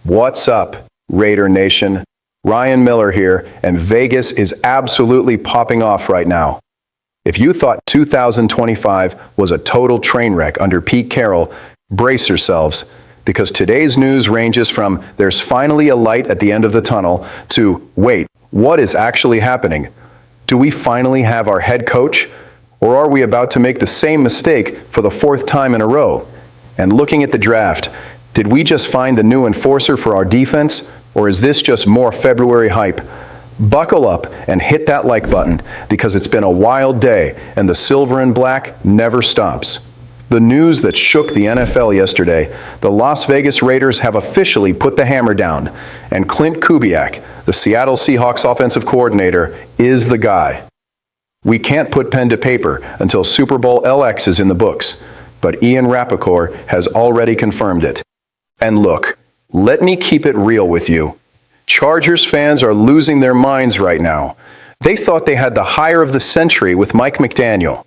What's up, Raider Nation? Ryan Miller here, and Vegas is absolutely popping off right now. If you thought 2025 was a total train wreck under Pete Carroll, brace yourselves, because today's news ranges from "there's finally a light at the end of the tunnel" to "wait, what is actually happening? Do we finally have our head coach? Or are we about to make the same mistake for the fourth time in a row?" And looking at the draft, did we just find the new enforcer for our defense, or is this just more February hype? Buckle up and hit that like button, because it's been a wild day and the silver and black never stops. The news that shook the NFL yesterday: the Las Vegas Raiders have officially put the hammer down, and Klint Kubiak, the Seattle Seahawks offensive coordinator, is the guy. We can't put pen to paper until Super Bowl LX is in the books, but Ian Rapoport has already confirmed it. And look, let me keep it real with you. Chargers fans are losing their minds right now. They thought they had the hire of the century with Mike McDaniel,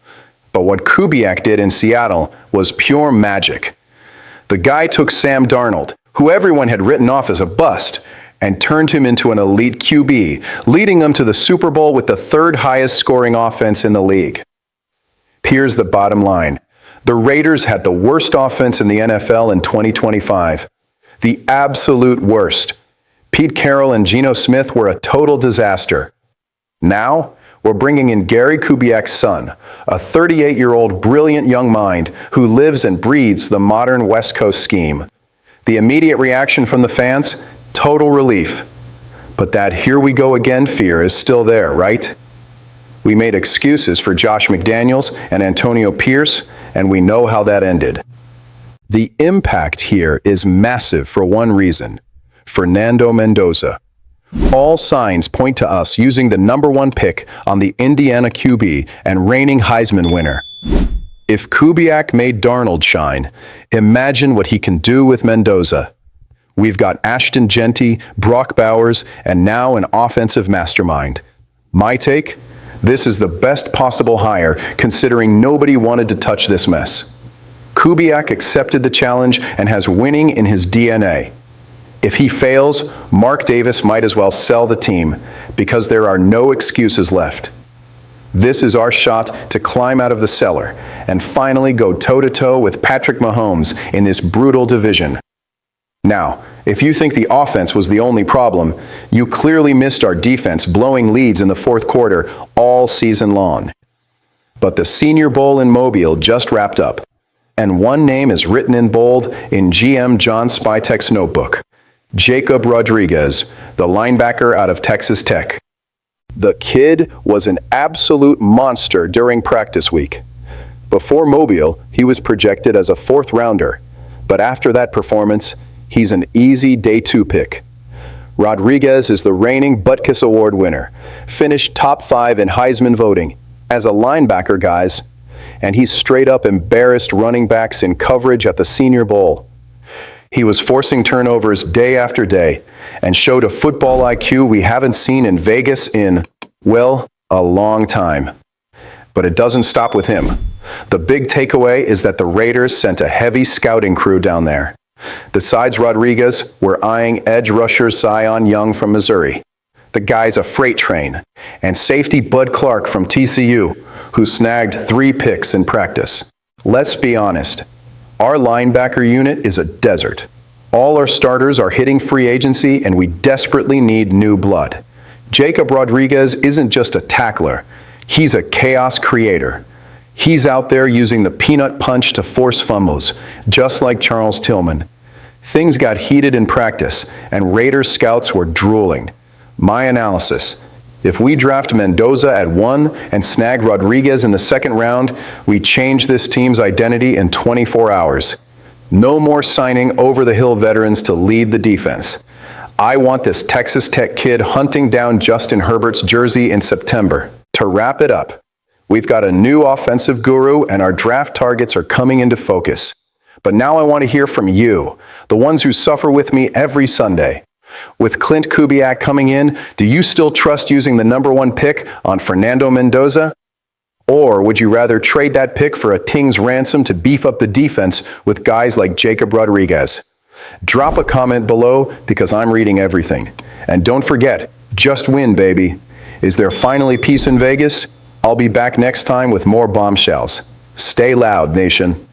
but what Kubiak did in Seattle was pure magic. The guy took Sam Darnold, who everyone had written off as a bust, and turned him into an elite QB, leading them to the Super Bowl with the third highest scoring offense in the league. Here's the bottom line. The Raiders had the worst offense in the NFL in 2025. The absolute worst. Pete Carroll and Geno Smith were a total disaster. Now, we're bringing in Gary Kubiak's son, a 38-year-old brilliant young mind who lives and breathes the modern West Coast scheme. The immediate reaction from the fans? Total relief. But that "here we go again" fear is still there, right? We made excuses for Josh McDaniels and Antonio Pierce, and we know how that ended. The impact here is massive for one reason: Fernando Mendoza. All signs point to us using the #1 pick on the Indiana QB and reigning Heisman winner. If Kubiak made Darnold shine, imagine what he can do with Mendoza. We've got Ashton Genty, Brock Bowers, and now an offensive mastermind. My take? This is the best possible hire, considering nobody wanted to touch this mess. Kubiak accepted the challenge and has winning in his DNA. If he fails, Mark Davis might as well sell the team, because there are no excuses left. This is our shot to climb out of the cellar and finally go toe-to-toe with Patrick Mahomes in this brutal division. Now, if you think the offense was the only problem, you clearly missed our defense blowing leads in the fourth quarter all season long. But the Senior Bowl in Mobile just wrapped up, and one name is written in bold in GM John Spytek's notebook: Jacob Rodriguez, the linebacker out of Texas Tech. The kid was an absolute monster during practice week. Before Mobile, he was projected as a fourth-rounder, but after that performance, he's an easy day 2 pick. Rodriguez is the reigning Butkus Award winner, finished top 5 in Heisman voting as a linebacker, guys, and he's straight up embarrassed running backs in coverage at the Senior Bowl. He was forcing turnovers day after day and showed a football IQ we haven't seen in Vegas in, well, a long time. But it doesn't stop with him. The big takeaway is that the Raiders sent a heavy scouting crew down there. Besides Rodriguez, we're eyeing edge rusher Zion Young from Missouri. The guy's a freight train. And safety Bud Clark from TCU, who snagged 3 picks in practice. Let's be honest. Our linebacker unit is a desert. All our starters are hitting free agency, and we desperately need new blood. Jacob Rodriguez isn't just a tackler. He's a chaos creator. He's out there using the peanut punch to force fumbles, just like Charles Tillman. Things got heated in practice, and Raiders scouts were drooling. My analysis: if we draft Mendoza at 1 and snag Rodriguez in the second round, we change this team's identity in 24 hours. No more signing over-the-hill veterans to lead the defense. I want this Texas Tech kid hunting down Justin Herbert's jersey in September. To wrap it up, we've got a new offensive guru, and our draft targets are coming into focus. But now I want to hear from you, the ones who suffer with me every Sunday. With Klint Kubiak coming in, do you still trust using the #1 pick on Fernando Mendoza? Or would you rather trade that pick for a king's ransom to beef up the defense with guys like Jacob Rodriguez? Drop a comment below because I'm reading everything. And don't forget, just win, baby. Is there finally peace in Vegas? I'll be back next time with more bombshells. Stay loud, nation.